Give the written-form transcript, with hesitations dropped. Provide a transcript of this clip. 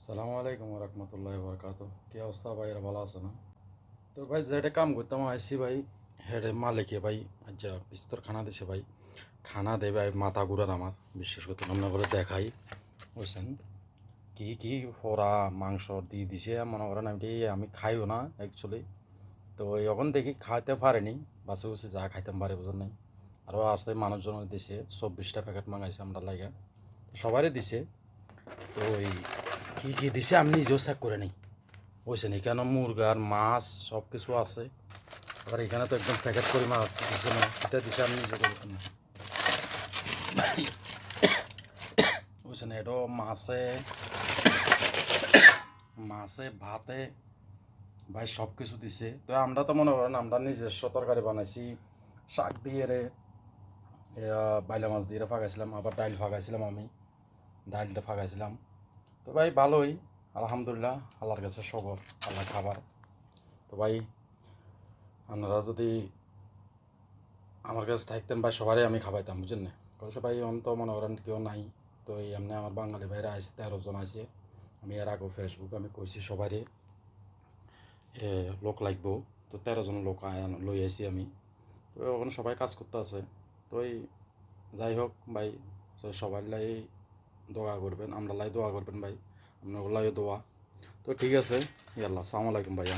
আসসালামু আলাইকুম রহমতুল্লাহ বরকাত। কি অবস্থা ভাই, এরা ভালো আছে না? তো ভাই যেটা কাম করতাম আইসি ভাই, হেডে মালিকে ভাই আচ্ছা বিস্তর খানা দিছে ভাই। খানা দে ভাই মাথা ঘুরান আমার, বিশেষ করে আমরা করে দেখাই বুঝছেন কি কি ফোড়া মাংস দিয়ে দিছে। মনে করেন আমি খাইও না অ্যাকচুয়ালি। তো এখন দেখি খাইতে পারেনি, বাসে বসে যা খাইতাম পারে বুঝেন নাই। আরও আসতে মানুষজন দিছে 24টা প্যাকেট মাঙাইছে আমরা লাগে, সবারই দিছে। তো ওই কী কী দিছে আমি নিজেও চেক করে নিই বুঝছেন। এখানে মুরগার মাছ সব কিছু আছে। আবার এখানে তো একদম প্যাকেট করে মাছ দিছে না, এটা দিছে আমি নিজে করে না বুঝছেন। এটা মাছে মাছে ভাতে ভাই সব কিছু দিছে। তো আমরা তো মনে করেন আমরা নিজস্ব তরকারি বানাইছি, শাক দিয়ে রে বাইলা মাছ দিয়ে ফাঁকাইছিলাম, আবার ডাইল ফাঁকাইছিলাম, আমি ডাইলটা ফাঁকাইছিলাম। তো ভাই ভালোই, আলহামদুলিল্লাহ, আল্লাহর কাছে সবর, আল্লাহ খাবার। তো ভাই আপনারা যদি আমার কাছে থাকতেন ভাই সবারই আমি খাওয়াইতাম বুঝলেন না। করেছে ভাই অন্ত মনে করেন কেউ নাই। তো এই এমনি আমার বাঙালি ভাইরা আছে 13 জন আছে। আমি এর আগেও ফেসবুক আমি কইছি সবারই লোক লাগবো। তো 13 জন লোক লই আইছি আমি। তো ওখানে সবাই কাজ করতে আছে। তো এই যাই হোক ভাই, সবাই লাই দোয়া করবেন, আমরা লাই দোয়া করবেন ভাই, আপনার লাই দোয়া। তো ঠিক আছে, ইয়াল্লা আসসালামু আলাইকুম ভাইয়া।